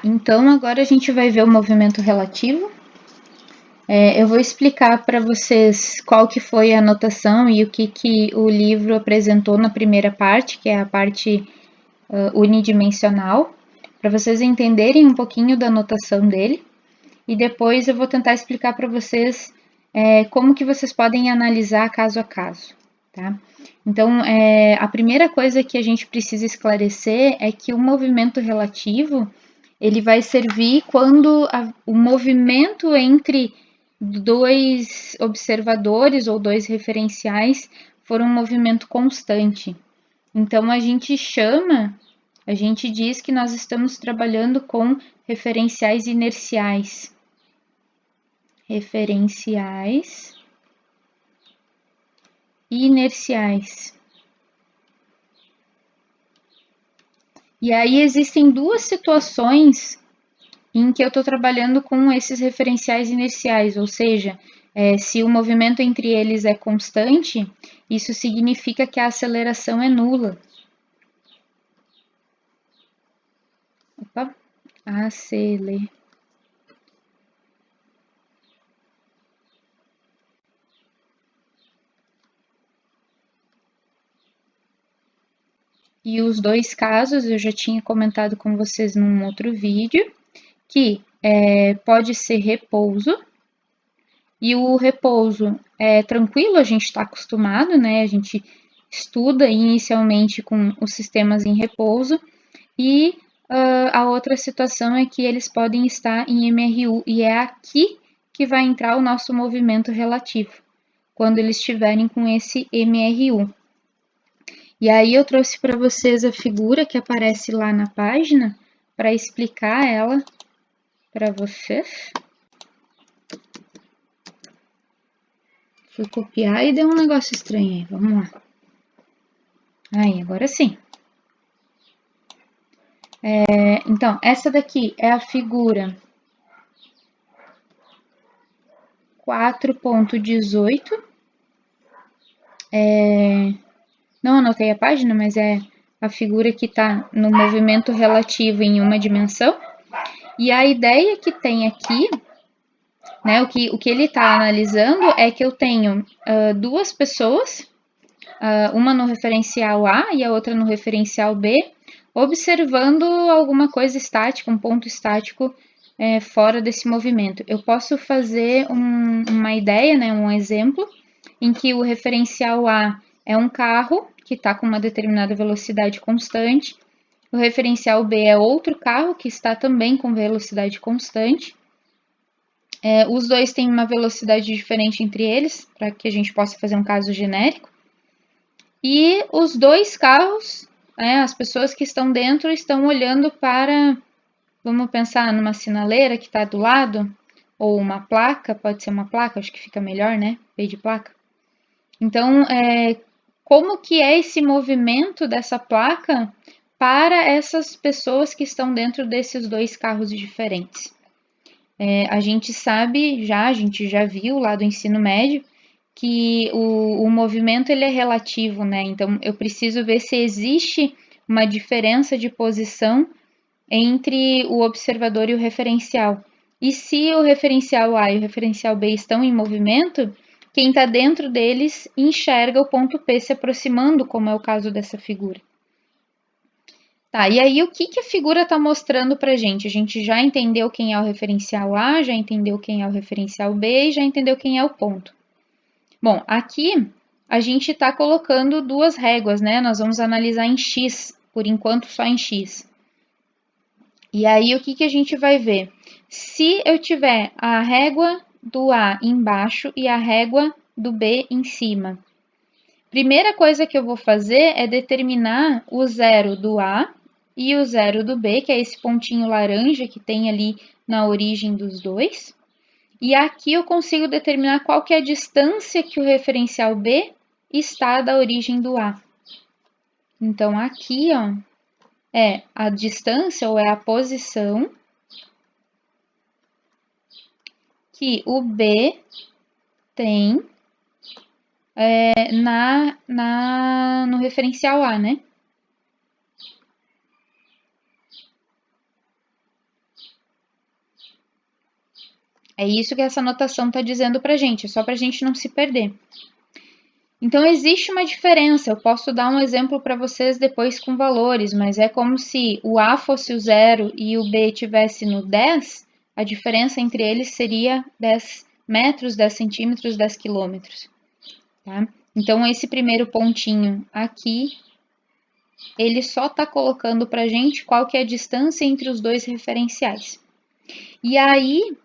Então agora a gente vai ver o movimento relativo. Eu vou explicar para vocês qual que foi a notação e o que o livro apresentou na primeira parte, que é a parte unidimensional, para vocês entenderem um pouquinho da notação dele. E depois eu vou tentar explicar para vocês como que vocês podem analisar caso a caso, tá? Então, a primeira coisa que a gente precisa esclarecer é que o movimento relativo ele vai servir quando o movimento entre dois observadores ou dois referenciais for um movimento constante. Então, a gente diz que nós estamos trabalhando com referenciais inerciais. Referenciais inerciais. E aí existem duas situações em que eu estou trabalhando com esses referenciais inerciais, ou seja, se o movimento entre eles é constante, isso significa que a aceleração é nula. Opa, aceleração. E os dois casos eu já tinha comentado com vocês num outro vídeo, que pode ser repouso, e o repouso é tranquilo, a gente está acostumado, né? A gente estuda inicialmente com os sistemas em repouso, e a outra situação é que eles podem estar em MRU, e é aqui que vai entrar o nosso movimento relativo, quando eles estiverem com esse MRU. E aí eu trouxe para vocês a figura que aparece lá na página, para explicar ela para vocês. Fui copiar e deu um negócio estranho aí, vamos lá. Aí, agora sim. Então, essa daqui é a figura 4.18. Não anotei a página, mas é a figura que está no movimento relativo em uma dimensão. E a ideia que tem aqui, né, o que ele está analisando é que eu tenho duas pessoas, uma no referencial A e a outra no referencial B, observando alguma coisa estática, um ponto estático fora desse movimento. Eu posso fazer uma ideia, né, um exemplo, em que o referencial A é um carro que está com uma determinada velocidade constante, o referencial B é outro carro que está também com velocidade constante. Os dois têm uma velocidade diferente entre eles, para que a gente possa fazer um caso genérico. E os dois carros, as pessoas que estão dentro, estão olhando para, vamos pensar numa sinaleira que está do lado, ou uma placa, pode ser uma placa, acho que fica melhor, né? P de placa. Então, como que é esse movimento dessa placa para essas pessoas que estão dentro desses dois carros diferentes? A gente sabe a gente já viu lá do ensino médio, que o movimento ele é relativo, né? Então, eu preciso ver se existe uma diferença de posição entre o observador e o referencial. E se o referencial A e o referencial B estão em movimento, quem está dentro deles enxerga o ponto P se aproximando, como é o caso dessa figura. Tá, e aí o que a figura está mostrando para a gente? A gente já entendeu quem é o referencial A, já entendeu quem é o referencial B e já entendeu quem é o ponto. Bom, aqui a gente está colocando duas réguas, né? Nós vamos analisar em X, por enquanto só em X. E aí o que a gente vai ver? Se eu tiver a régua do A embaixo e a régua do B em cima, primeira coisa que eu vou fazer é determinar o zero do A e o zero do B, que é esse pontinho laranja que tem ali na origem dos dois. E aqui eu consigo determinar qual que é a distância que o referencial B está da origem do A. Então, aqui, ó, é a distância ou é a posição que o B tem no referencial A, né? É isso que essa notação está dizendo para a gente, é só para a gente não se perder. Então, existe uma diferença. Eu posso dar um exemplo para vocês depois com valores, mas é como se o A fosse o 0 e o B estivesse no 10, a diferença entre eles seria 10 metros, 10 centímetros, 10 quilômetros. Tá? Então, esse primeiro pontinho aqui, ele só está colocando para a gente qual que é a distância entre os dois referenciais. E aí,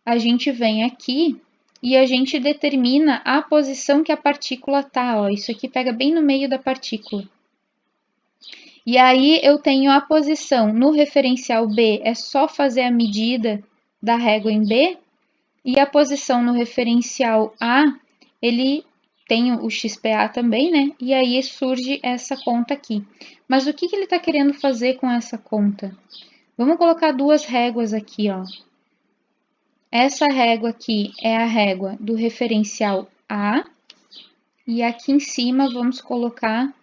a gente vem aqui e a gente determina a posição que a partícula tá, ó. Isso aqui pega bem no meio da partícula. E aí eu tenho a posição no referencial B, é só fazer a medida da régua em B, e a posição no referencial A, ele tem o XPA também, né? E aí surge essa conta aqui. Mas o que ele está querendo fazer com essa conta? Vamos colocar duas réguas aqui, ó. Essa régua aqui é a régua do referencial A, e aqui em cima vamos colocar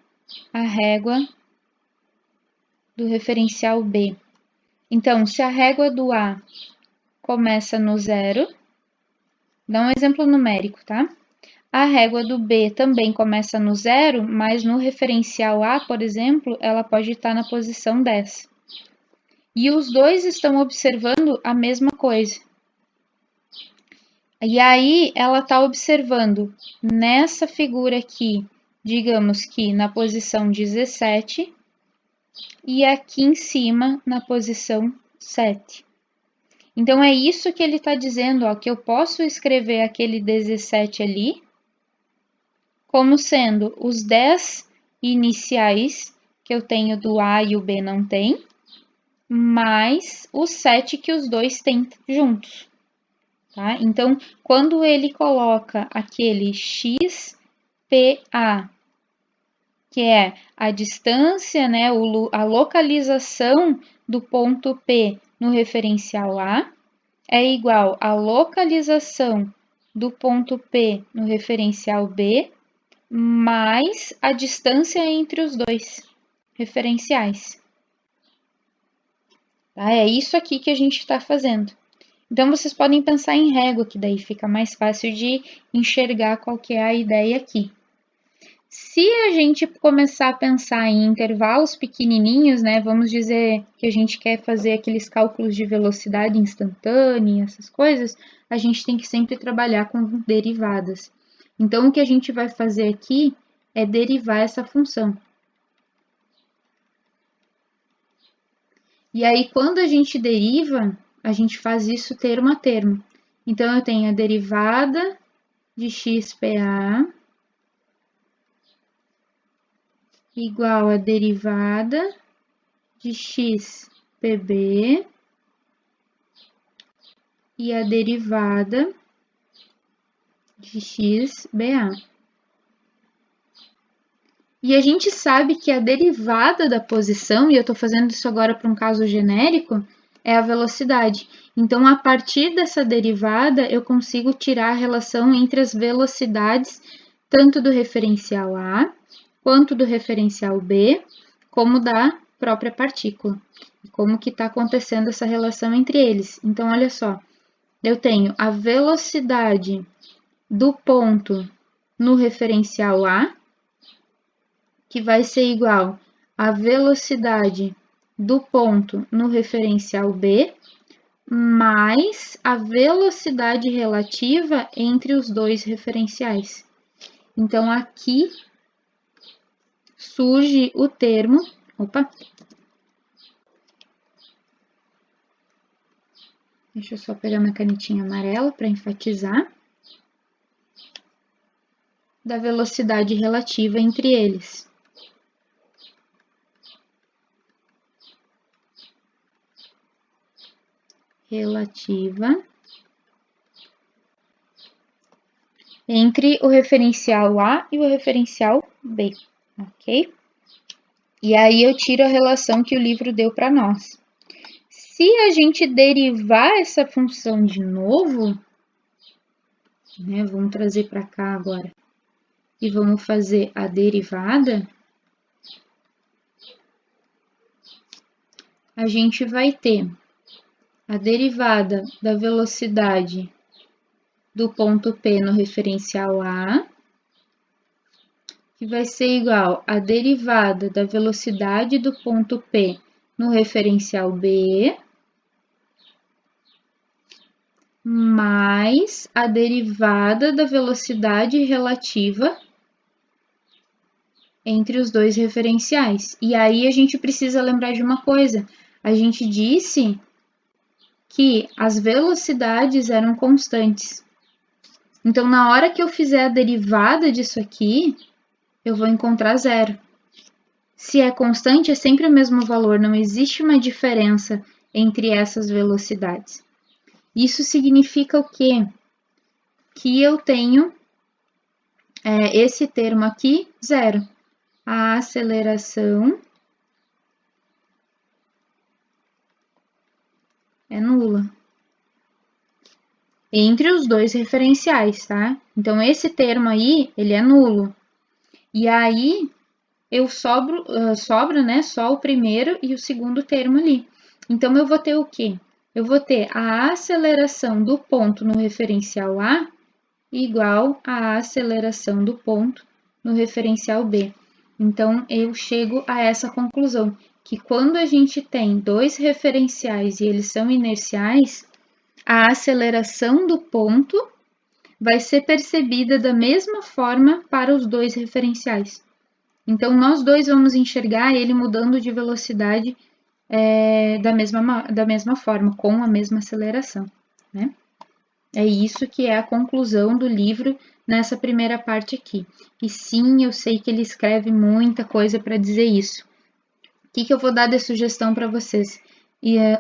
a régua do referencial B. Então, se a régua do A começa no 0, dá um exemplo numérico, tá? A régua do B também começa no 0, mas no referencial A, por exemplo, ela pode estar na posição 10. E os dois estão observando a mesma coisa. E aí, ela está observando nessa figura aqui, digamos que na posição 17, e aqui em cima na posição 7. Então, é isso que ele está dizendo, ó, que eu posso escrever aquele 17 ali como sendo os 10 iniciais que eu tenho do A e o B não tem, mais os 7 que os dois têm juntos. Tá? Então, quando ele coloca aquele XPA, que é a distância, né, a localização do ponto P no referencial A, é igual à localização do ponto P no referencial B, mais a distância entre os dois referenciais. Tá? É isso aqui que a gente está fazendo. Então, vocês podem pensar em régua, que daí fica mais fácil de enxergar qual que é a ideia aqui. Se a gente começar a pensar em intervalos pequenininhos, né, vamos dizer que a gente quer fazer aqueles cálculos de velocidade instantânea, essas coisas, a gente tem que sempre trabalhar com derivadas. Então, o que a gente vai fazer aqui é derivar essa função. E aí, quando a gente deriva, a gente faz isso termo a termo. Então, eu tenho a derivada de XPA igual a derivada de XPB e a derivada de XBA. E a gente sabe que a derivada da posição, e eu estou fazendo isso agora para um caso genérico, é a velocidade. Então, a partir dessa derivada, eu consigo tirar a relação entre as velocidades, tanto do referencial A, quanto do referencial B, como da própria partícula. Como que está acontecendo essa relação entre eles. Então, olha só, eu tenho a velocidade do ponto no referencial A, que vai ser igual à velocidade do ponto no referencial B, mais a velocidade relativa entre os dois referenciais. Então, aqui surge o termo, deixa eu só pegar minha canetinha amarela para enfatizar, da velocidade relativa entre eles. Relativa entre o referencial A e o referencial B, ok? E aí eu tiro a relação que o livro deu para nós. Se a gente derivar essa função de novo, né, vamos trazer para cá agora, e vamos fazer a derivada, a gente vai ter a derivada da velocidade do ponto P no referencial A, que vai ser igual à derivada da velocidade do ponto P no referencial B, mais a derivada da velocidade relativa entre os dois referenciais. E aí a gente precisa lembrar de uma coisa. A gente disse que as velocidades eram constantes. Então, na hora que eu fizer a derivada disso aqui, eu vou encontrar zero. Se é constante, é sempre o mesmo valor, não existe uma diferença entre essas velocidades. Isso significa o quê? Que eu tenho esse termo aqui, zero. A aceleração é nula. Entre os dois referenciais, tá? Então, esse termo aí, ele é nulo. E aí, sobra, né, só o primeiro e o segundo termo ali. Então, eu vou ter o quê? Eu vou ter a aceleração do ponto no referencial A igual à aceleração do ponto no referencial B. Então, eu chego a essa conclusão, que quando a gente tem dois referenciais e eles são inerciais, a aceleração do ponto vai ser percebida da mesma forma para os dois referenciais. Então, nós dois vamos enxergar ele mudando de velocidade da mesma forma, com a mesma aceleração, né? É isso que é a conclusão do livro nessa primeira parte aqui. E sim, eu sei que ele escreve muita coisa para dizer isso. O que eu vou dar de sugestão para vocês?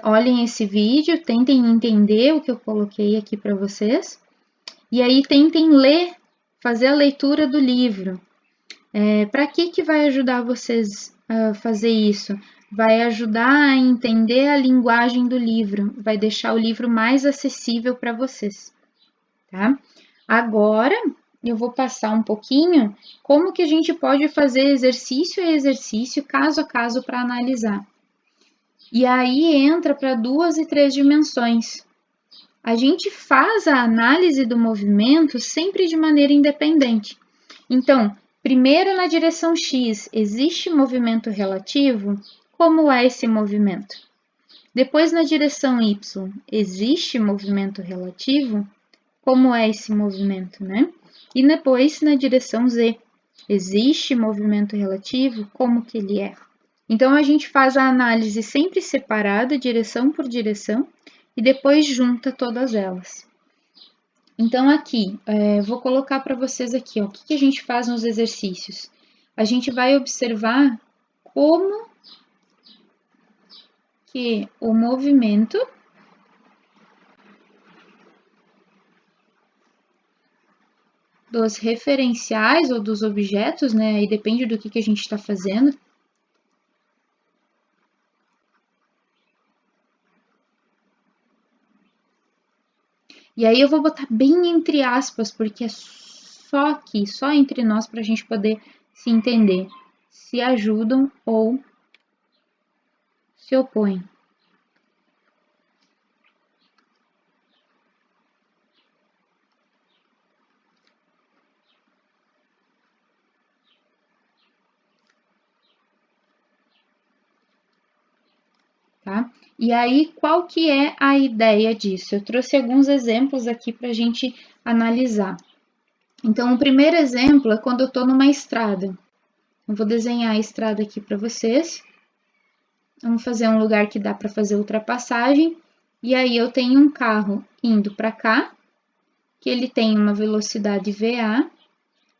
Olhem esse vídeo, tentem entender o que eu coloquei aqui para vocês, e aí tentem ler, fazer a leitura do livro. Para que vai ajudar vocês a fazer isso? Vai ajudar a entender a linguagem do livro, vai deixar o livro mais acessível para vocês, tá? Agora, eu vou passar um pouquinho como que a gente pode fazer exercício a exercício, caso a caso, para analisar. E aí entra para 2 e 3 dimensões. A gente faz a análise do movimento sempre de maneira independente. Então, primeiro na direção X, existe movimento relativo? Como é esse movimento? Depois na direção Y, existe movimento relativo? Como é esse movimento, né? E depois na direção Z, existe movimento relativo? Como que ele é? Então, a gente faz a análise sempre separada, direção por direção, e depois junta todas elas. Então, aqui, vou colocar para vocês aqui, ó, o que a gente faz nos exercícios. A gente vai observar como que o movimento dos referenciais ou dos objetos, né, aí depende do que a gente está fazendo, e aí eu vou botar bem entre aspas, porque é só aqui, só entre nós, para a gente poder se entender, se ajudam ou se opõem. Tá? E aí, qual que é a ideia disso? Eu trouxe alguns exemplos aqui para a gente analisar. Então, o primeiro exemplo é quando eu estou numa estrada. Eu vou desenhar a estrada aqui para vocês. Vamos fazer um lugar que dá para fazer ultrapassagem. E aí, eu tenho um carro indo para cá, que ele tem uma velocidade VA,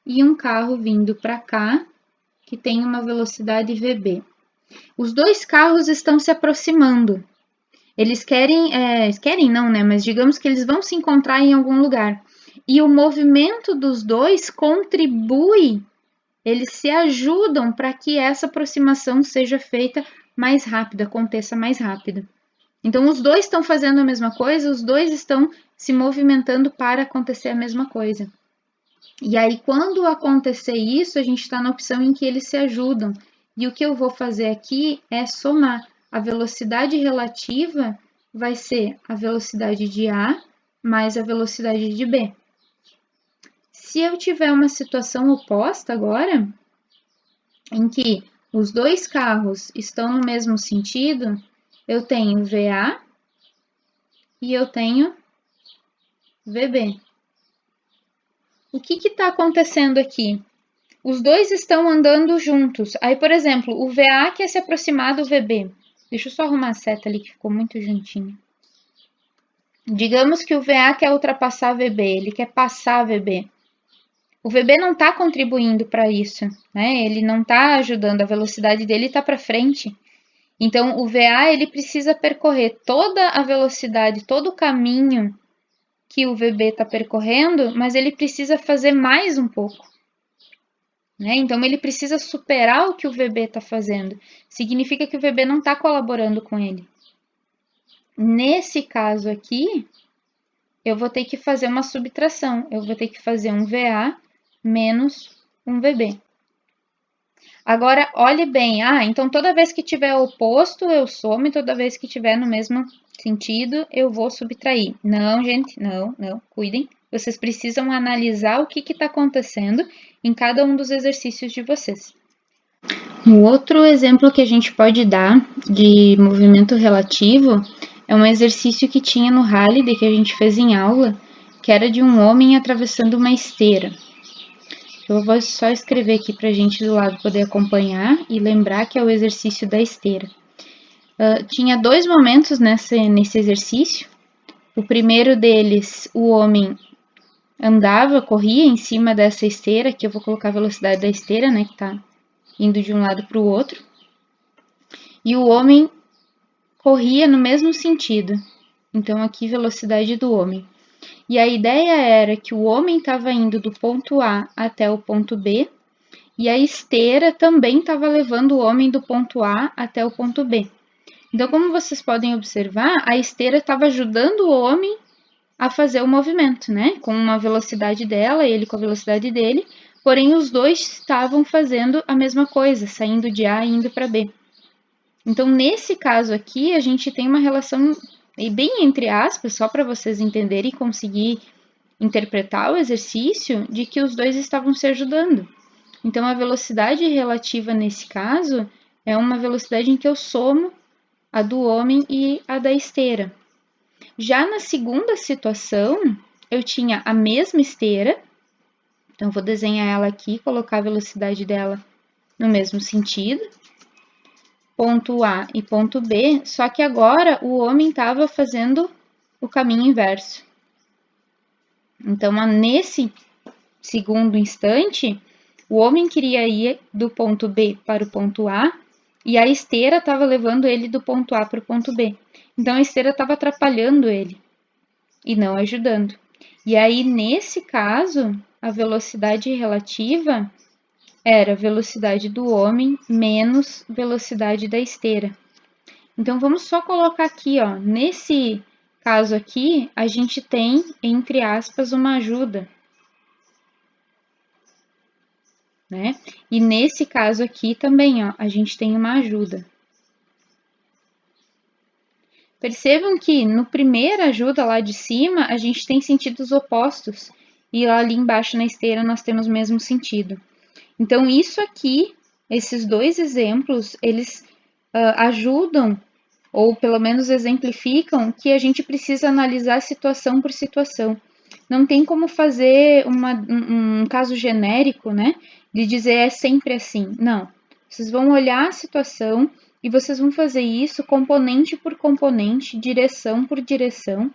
e um carro vindo para cá, que tem uma velocidade VB. Os dois carros estão se aproximando. Eles querem não, né? Mas digamos que eles vão se encontrar em algum lugar. E o movimento dos dois contribui, eles se ajudam para que essa aproximação seja feita mais rápida, aconteça mais rápido. Então, os dois estão fazendo a mesma coisa, os dois estão se movimentando para acontecer a mesma coisa. E aí, quando acontecer isso, a gente está na opção em que eles se ajudam. E o que eu vou fazer aqui é somar a velocidade relativa vai ser a velocidade de A mais a velocidade de B. Se eu tiver uma situação oposta agora, em que os dois carros estão no mesmo sentido, eu tenho VA e eu tenho VB. O que está acontecendo aqui? Os dois estão andando juntos. Aí, por exemplo, o VA quer se aproximar do VB. Deixa eu só arrumar a seta ali que ficou muito juntinho. Digamos que o VA quer ultrapassar VB, ele quer passar VB. O VB não está contribuindo para isso, né? Ele não está ajudando, a velocidade dele está para frente. Então, o VA ele precisa percorrer toda a velocidade, todo o caminho que o VB está percorrendo, mas ele precisa fazer mais um pouco. Né? Então, ele precisa superar o que o VB está fazendo. Significa que o VB não está colaborando com ele. Nesse caso aqui, eu vou ter que fazer uma subtração. Eu vou ter que fazer um VA menos um VB. Agora, olhe bem. Então toda vez que tiver oposto, eu somo. E toda vez que tiver no mesmo sentido, eu vou subtrair. Não, gente, não. Cuidem. Vocês precisam analisar o que está acontecendo em cada um dos exercícios de vocês. Um outro exemplo que a gente pode dar de movimento relativo é um exercício que tinha no Halliday, que a gente fez em aula, que era de um homem atravessando uma esteira. Eu vou só escrever aqui para a gente do lado poder acompanhar e lembrar que é o exercício da esteira. Tinha dois momentos nesse exercício. O primeiro deles, o homem corria em cima dessa esteira, que eu vou colocar a velocidade da esteira, né, que está indo de um lado para o outro. E o homem corria no mesmo sentido. Então, aqui, velocidade do homem. E a ideia era que o homem estava indo do ponto A até o ponto B, e a esteira também estava levando o homem do ponto A até o ponto B. Então, como vocês podem observar, a esteira estava ajudando o homem a fazer o movimento, né? Com uma velocidade dela, ele com a velocidade dele, porém os dois estavam fazendo a mesma coisa, saindo de A e indo para B. Então, nesse caso aqui, a gente tem uma relação, e bem entre aspas, só para vocês entenderem e conseguir interpretar o exercício, de que os dois estavam se ajudando. Então, a velocidade relativa nesse caso é uma velocidade em que eu somo a do homem e a da esteira. Já na segunda situação, eu tinha a mesma esteira, então vou desenhar ela aqui, colocar a velocidade dela no mesmo sentido, ponto A e ponto B, só que agora o homem estava fazendo o caminho inverso. Então, nesse segundo instante, o homem queria ir do ponto B para o ponto A e a esteira estava levando ele do ponto A para o ponto B. Então, a esteira estava atrapalhando ele e não ajudando. E aí, nesse caso, a velocidade relativa era a velocidade do homem menos velocidade da esteira. Então, vamos só colocar aqui, ó, nesse caso aqui, a gente tem, entre aspas, uma ajuda. Né? E nesse caso aqui também, ó, a gente tem uma ajuda. Percebam que no primeira ajuda lá de cima, a gente tem sentidos opostos. E lá ali embaixo na esteira nós temos o mesmo sentido. Então, isso aqui, esses dois exemplos, eles ajudam, ou pelo menos exemplificam, que a gente precisa analisar situação por situação. Não tem como fazer um caso genérico, né? De dizer é sempre assim. Não. Vocês vão olhar a situação e vocês vão fazer isso componente por componente, direção por direção,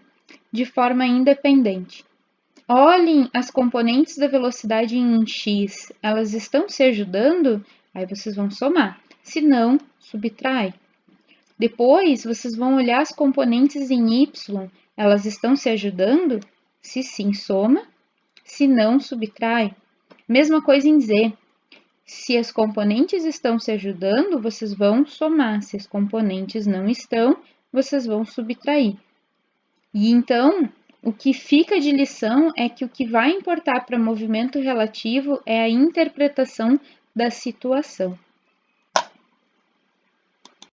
de forma independente. Olhem as componentes da velocidade em x, elas estão se ajudando? Aí vocês vão somar. Se não, subtrai. Depois, vocês vão olhar as componentes em y, elas estão se ajudando? Se sim, soma. Se não, subtrai. Mesma coisa em z. Se as componentes estão se ajudando, vocês vão somar. Se as componentes não estão, vocês vão subtrair. E então, o que fica de lição é que o que vai importar para movimento relativo é a interpretação da situação.